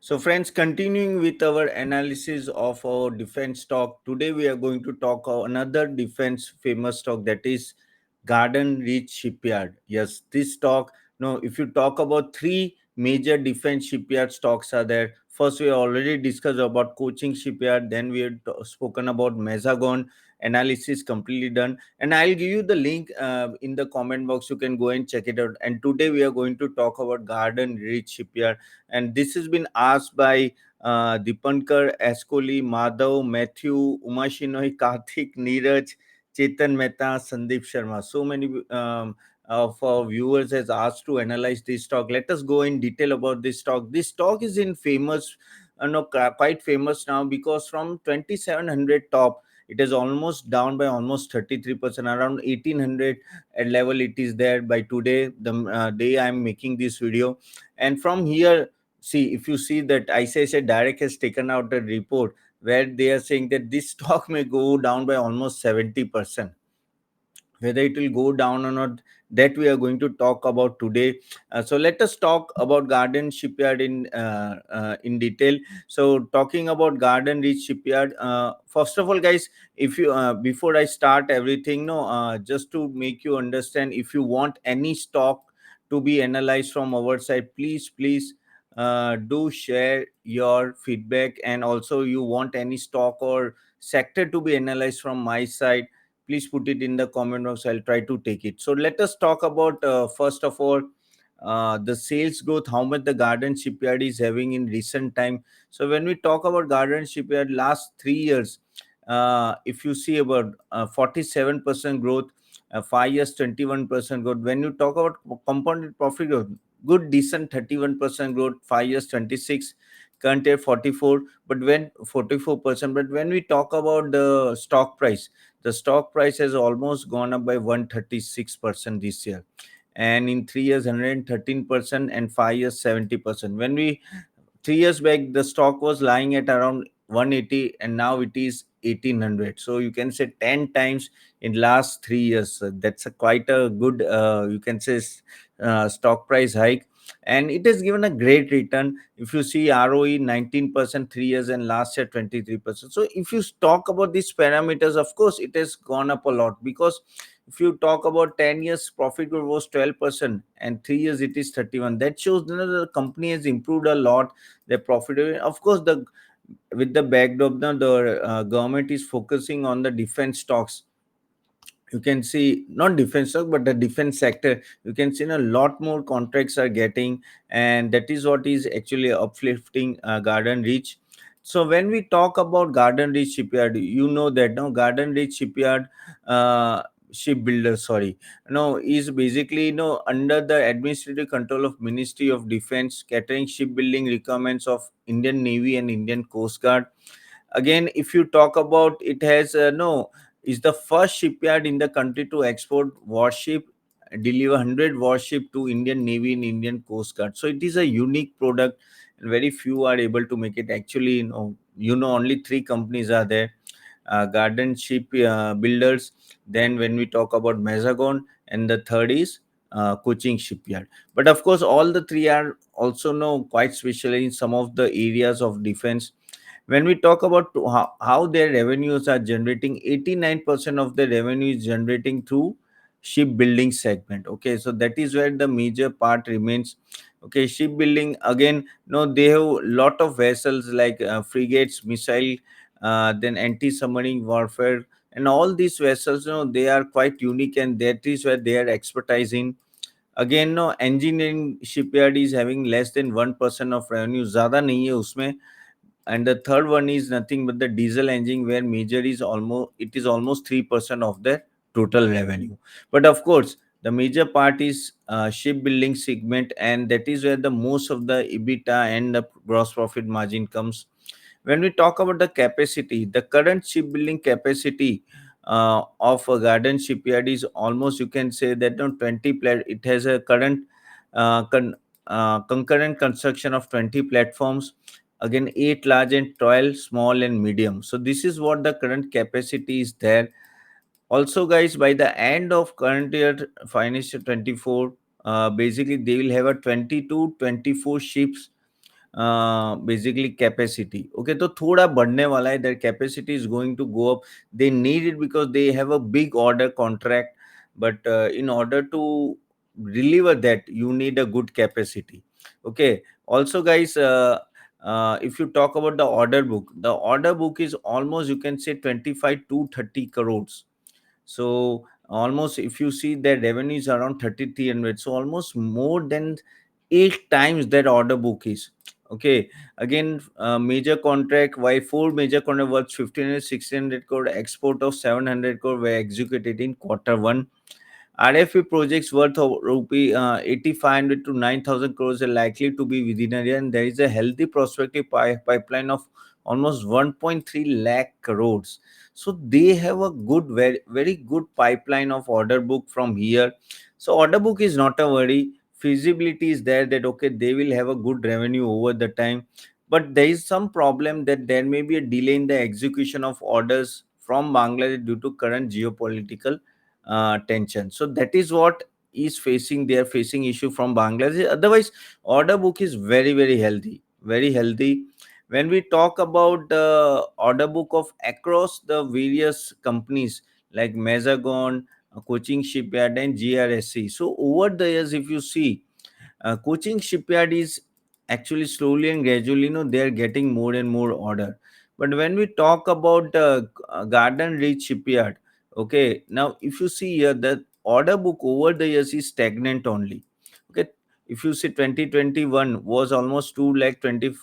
So, friends, continuing with our analysis of our defense stock, today we are going to talk about another defense famous stock, that is Garden Reach Shipyard. Yes, this stock. No, if you talk about three major defense shipyard stocks are there. First, we already discussed about Cochin Shipyard. Then we had spoken about Mazagon. Analysis completely done, and I'll give you the link in the comment box. You can go and check it out. And today we are going to talk about Garden Reach Shipyard, and this has been asked by Dipankar, Ascoli, Madhav, Matthew, Umashinoy, Karthik, Neeraj, Chetan Mehta, Sandeep Sharma. So many of our viewers has asked to analyze this stock. Let us go in detail about this stock. This stock is in famous, quite famous now, because from 2700 top, it is almost down by almost 33%, around 1800 at level it is there by today, the day I am making this video. And from here, see, if you see that ICICI Direct has taken out a report where they are saying that this stock may go down by almost 70%. Whether it will go down or not, that we are going to talk about today. So let us talk about Garden Shipyard in detail. So talking about Garden Reach Shipyard, first of all, guys, if you before I start everything, no, just to make you understand, if you want any stock to be analyzed from our side, please do share your feedback. And also, you want any stock or sector to be analyzed from my side, please put it in the comment box. I'll try to take it. So let us talk about first of all the sales growth, how much the Garden Shipyard is having in recent time. So when we talk about Garden Shipyard last 3 years, if you see about 47% growth, 5 years 21% growth. When you talk about compounded profit growth, good decent 31% growth, 5 years 26, current year 44, but when 44%. But when we talk about the stock price, the stock price has almost gone up by 136% this year, and in 3 years 113%, and 5 years 70%. When we 3 years back, the stock was lying at around 180, and now it is 1800. So you can say 10 times in last 3 years. That's a quite a good, you can say, stock price hike, and it has given a great return. If you see ROE 19%, 3 years, and last year 23%. So if you talk about these parameters, of course it has gone up a lot, because if you talk about 10 years profit growth was 12%, and 3 years it is 31. That shows that the company has improved a lot their profitability. Of course, the with the backdrop now, the government is focusing on the defense stocks. You can see not defense stock, but the defense sector. You can see a lot more contracts are getting, and that is what is actually uplifting Garden Reach. So when we talk about Garden Reach Shipyard, you know that no, Garden Reach Shipyard, uh, shipbuilder, sorry, no, is basically, under the administrative control of Ministry of Defense, catering shipbuilding requirements of Indian Navy and Indian Coast Guard. Again, if you talk about, it has no, is the first shipyard in the country to export warship, deliver 100 warship to Indian Navy and Indian Coast Guard. So it is a unique product, and very few are able to make it. Actually, only three companies are there: Garden Ship Builders. Then when we talk about Mazagon, and the third is Cochin Shipyard. But of course, all the three are also quite special in some of the areas of defense. When we talk about how their revenues are generating, 89% of the revenue is generating through shipbuilding segment. Okay, so that is where the major part remains. Okay, shipbuilding, again, no, they have lot of vessels like frigates, missile, then anti-submarine warfare, and all these vessels, they are quite unique, and that is where they are expertising. Again, no, engineering shipyard is having less than 1% of revenue, ज़्यादा नहीं है उसमें. And the third one is nothing but the diesel engine, where major is almost 3% of the total revenue. But of course, the major part is shipbuilding segment, and that is where the most of the EBITDA and the gross profit margin comes. When we talk about the capacity, the current shipbuilding capacity of a Garden Shipyard is almost, you can say that, 20 it has a current concurrent construction of 20 platforms. Again, 8 large and 12 small and medium. So this is what the current capacity is there. Also, guys, by the end of current year financial 24, basically they will have a 20 to 24 ships, basically capacity. Okay, तो थोड़ा बढ़ने वाला है, their capacity is going to go up. They need it because they have a big order contract, but in order to deliver that, you need a good capacity. Okay, also guys, if you talk about the order book is almost, you can say, 25 to 30 crores. So almost, if you see, their revenue is around 3300, so almost more than 8 times that order book is. Okay, again, major contract, why four major contract worth 1500 1600 crore, export of 700 crore were executed in quarter 1. RFP projects worth of rupee 8500 to 9000 crores are likely to be within a year, and there is a healthy prospective pipeline of almost 1.3 lakh crores. So they have a good, very, very good pipeline of order book from here. So order book is not a worry. Feasibility is there that okay, they will have a good revenue over the time, but there is some problem that there may be a delay in the execution of orders from Bangladesh due to current geopolitical tension. So that is what is facing, they are facing issue from Bangladesh. Otherwise, order book is very, very healthy, very healthy. When we talk about the order book of across the various companies like Mazagon, Cochin Shipyard, and GRSE. So over the years, if you see, coaching shipyard is actually slowly and gradually, they are getting more and more order. But when we talk about garden reach shipyard, okay, now if you see here, the order book over the years is stagnant only. Okay, if you see, 2021 was almost 2 lakh 20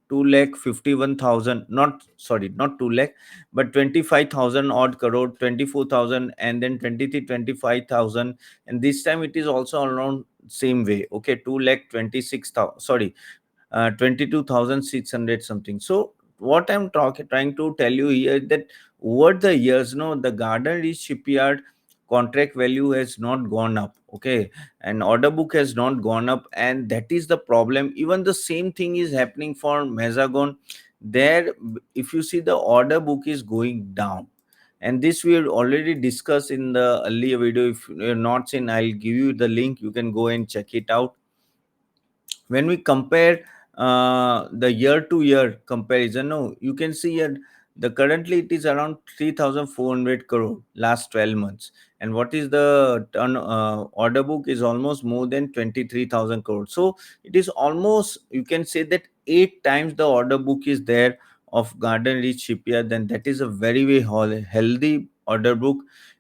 2 lakh 51,000, not sorry, not 2 lakh, but 25,000 odd crore, 24,000, and then 23 25,000, and this time it is also around same way. Okay, 2 lakh 26,000, sorry, 22,600 something. So what I'm trying to tell you here is that over the years, no, the garden reach shipyard contract value has not gone up. Okay, and order book has not gone up, and that is the problem. Even the same thing is happening for Mazagon. There, if you see, the order book is going down, and this we had already discussed in the earlier video. If you're not seen, I'll give you the link, you can go and check it out. When we compare the year to year comparison, no, you can see here, the currently it is around 3400 crore last 12 months, and what is the order book is almost more than 23,000 crore. So it is almost, you can say that 8 times the order book is there of garden reach shipyard. Then that is a very, very healthy order book,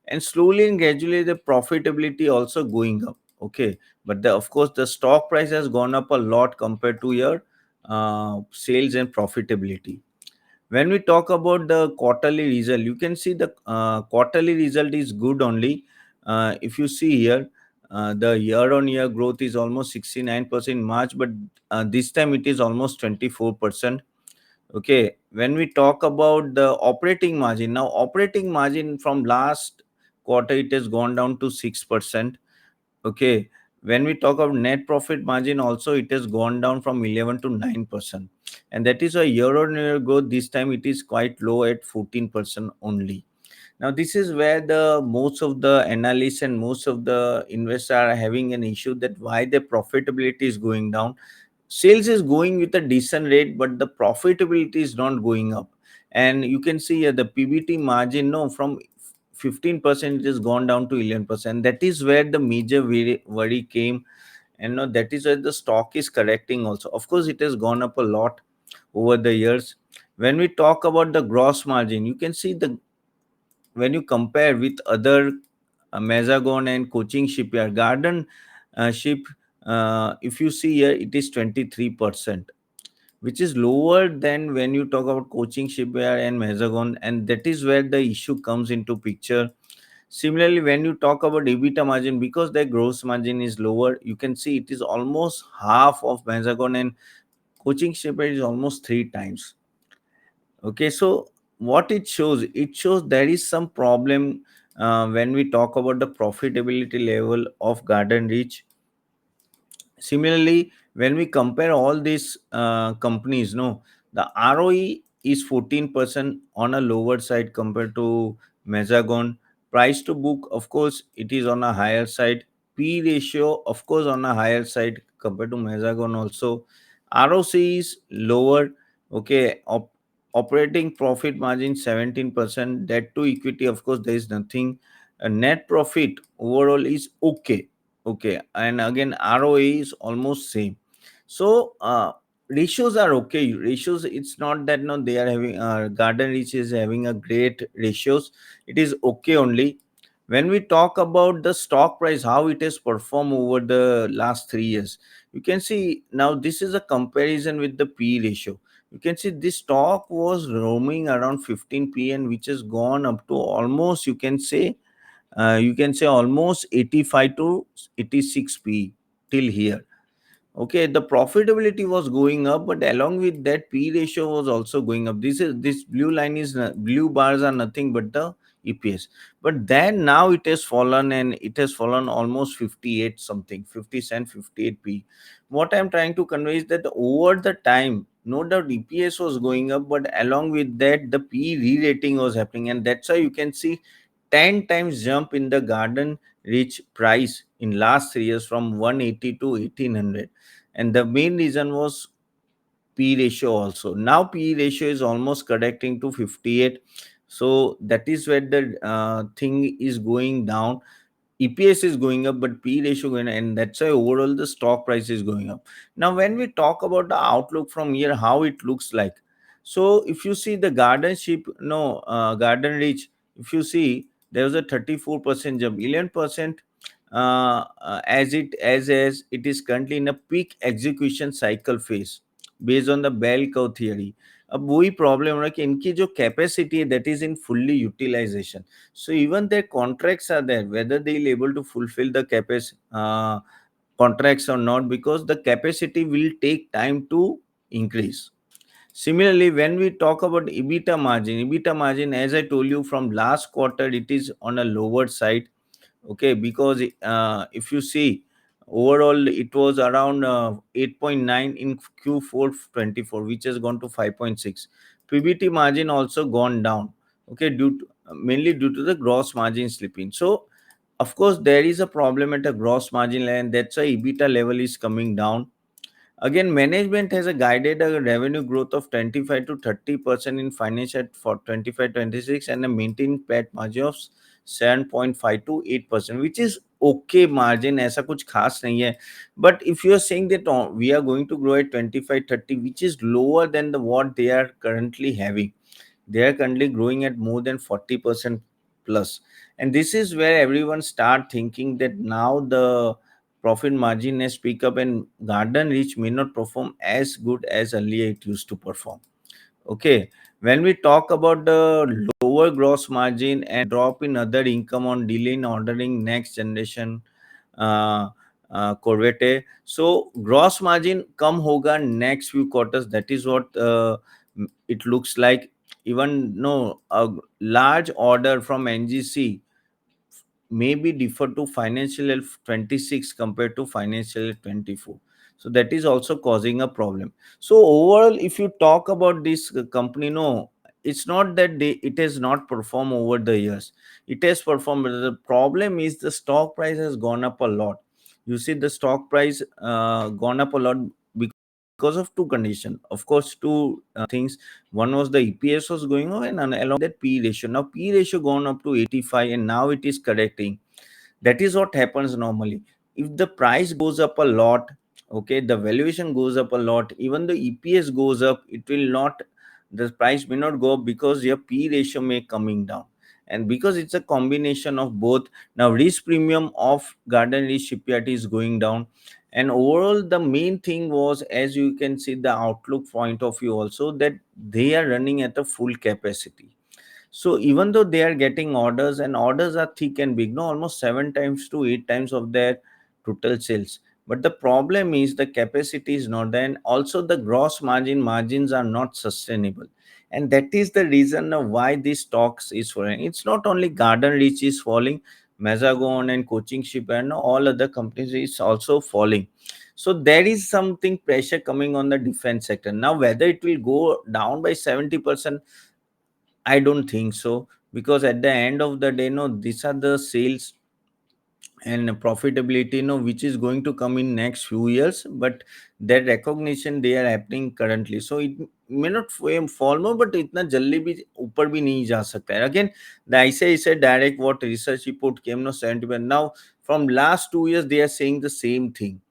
and slowly and gradually the profitability also going up. Okay, but of course the stock price has gone up a lot compared to your sales and profitability. When we talk about the quarterly result, you can see the quarterly result is good only. If you see here, the year on year growth is almost 69% in March, but this time it is almost 24%. Okay, when we talk about the operating margin, now operating margin from last quarter it has gone down to 6%. Okay, when we talk about net profit margin, also it has gone down from 11 to 9%, and that is a year-on-year growth. This time it is quite low at 14% only. Now this is where the most of the analysts and most of the investors are having an issue, that why the profitability is going down. Sales is going with a decent rate, but the profitability is not going up. And you can see here the PBT margin, no, from 15% it has gone down to 11%. That is where the major worry came, and no, that is where the stock is correcting also. Of course it has gone up a lot over the years. When we talk about the gross margin, you can see the, when you compare with other Mazagon and Cochin shipyard, garden ship, if you see here, it is 23%, which is lower than when you talk about Cochin shipyard and Mazagon, and that is where the issue comes into picture. Similarly, when you talk about EBITDA margin, because the gross margin is lower, you can see it is almost half of Mazagon, and Cochin shipyard is almost 3 times. Okay, so what it shows, it shows there is some problem when we talk about the profitability level of garden reach. Similarly, when we compare all these companies, no, the ROE is 14% on a lower side compared to Mazagon. Price to book, of course, it is on a higher side. P ratio, of course, on a higher side compared to Mazagon also. ROC is lower. Okay, operating profit margin 17%. Debt to equity, of course, there is nothing. Net profit overall is okay. Okay, and again ROA is almost same. So ratios are okay. Ratios, it's not that no they are having Garden Reach is having a great ratios. It is okay only. When we talk about the stock price, how it has performed over the last 3 years, you can see now this is a comparison with the P ratio. You can see this stock was roaming around 15 P, and which has gone up to almost, you can say almost 85 to 86 P till here. Okay, the profitability was going up, but along with that P ratio was also going up. This blue line is blue bars are nothing but the EPS. But then now it has fallen, and it has fallen almost 58 something, 50 cent, 58 P. What I'm trying to convey is that over the time, no doubt EPS was going up, but along with that the P re-rating was happening, and that's why you can see 10 times jump in the Garden Reach price in last 3 years from 180 to 1800. And the main reason was P ratio also. Now P ratio is almost correcting to 58. So that is where the thing is going down. EPS is going up, but P ratio going, and that's why overall the stock price is going up. Now, when we talk about the outlook from here, how it looks like. So, if you see the Garden Reach, if you see there was a 34% jump, 11%, as it is currently in a peak execution cycle phase based on the bell curve theory. अब वही problem हो रहा है कि इनकी जो capacity है that is in fully utilization. So even their contracts are there, whether they'll able to fulfill the contracts or not, because the capacity will take time to increase. Similarly, when we talk about EBITDA margin, as I told you from last quarter, it is on a lower side. Okay, because if you see overall it was around 8.9 in Q4 24, which has gone to 5.6. PBT margin also gone down. Okay, mainly due to the gross margin slipping. So of course there is a problem at a gross margin level, and that's why EBITDA level is coming down. Again, management has a guided a revenue growth of 25 to 30% in financial for 25-26, and a maintained PAT margin of 7.5 to 8%, which is okay margin. ऐसा कुछ खास नहीं है. But if you are saying that we are going to grow at 25-30, which is lower than the what they are currently having. They are currently growing at more than 40% plus. And this is where everyone start thinking that now the profit margin has picked up, and Garden Reach may not perform as good as earlier it used to perform. Okay, when we talk about the lower gross margin and drop in other income on delay in ordering next generation uh, Corvette, so gross margin come hoga next few quarters. That is what it looks like. Even no a large order from NGC maybe differ to financial year 26 compared to financial year 24. So that is also causing a problem. So overall, if you talk about this company, no, it's not that it has not performed over the years. It has performed, but the problem is the stock price has gone up a lot. You see the stock price gone up a lot because of two conditions, of course, two things. One was the EPS was going on, and along that P ratio. Now P ratio gone up to 85, and now it is correcting. That is what happens normally. If the price goes up a lot, okay, the valuation goes up a lot, even the EPS goes up, it will not, the price may not go up because your P ratio may coming down. And because it's a combination of both, now risk premium of Garden Reach Shipyard is going down. And overall the main thing was, as you can see the outlook point of view also, that they are running at a full capacity. So even though they are getting orders, and orders are thick and big, no, almost 7 times to 8 times of their total sales. But the problem is the capacity is not there, and also the gross margins are not sustainable. And that is the reason of why this stocks is falling. It's not only Garden Reach is falling, Mazagon and Coaching Ship and all other companies is also falling. So there is something pressure coming on the defense sector. Now whether it will go down by 70%, I don't think so, because at the end of the day, no, these are the sales and profitability, which is going to come in next few years, but that recognition they are happening currently. So it may not fall more, but itna jaldi bhi upar bhi nahi ja sakta hai. Again, the ICI said direct what research report came, no 70. Now from last 2 years they are saying the same thing,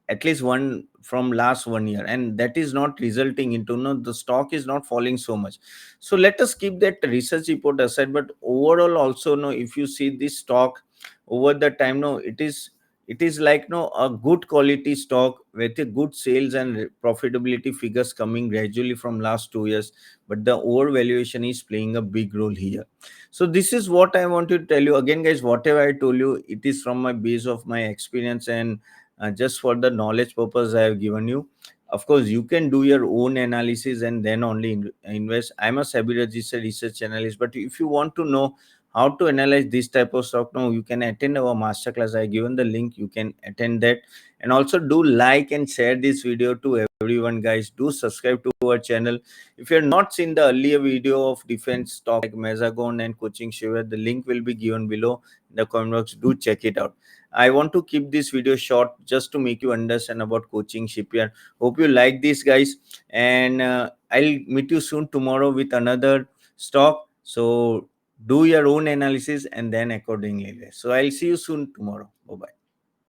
at least one from last 1 year, and that is not resulting into, the stock is not falling so much. So let us keep that research report aside, but overall also, if you see this stock over the time, it is like, a good quality stock with a good sales and profitability figures coming gradually from last 2 years, but the overvaluation is playing a big role here. So this is what I want to tell you. Again, guys, whatever I told you, it is from my base of my experience, and just for the knowledge purpose I have given you. Of course, you can do your own analysis and then only invest. I'm a SEBI registered research analyst, but if you want to know how to analyze this type of stock, now you can attend our masterclass. I given the link, you can attend that. And also do like and share this video to everyone, guys. Do subscribe to our channel. If you're not seen the earlier video of defense stock like Mazagon and Cochin Shipyard, the link will be given below in the comment box. Do check it out. I want to keep this video short just to make you understand about Cochin Shipyard. Hope you like this, guys, and I'll meet you soon tomorrow with another stock. So do your own analysis and then accordingly. So I'll see you soon tomorrow. Bye bye.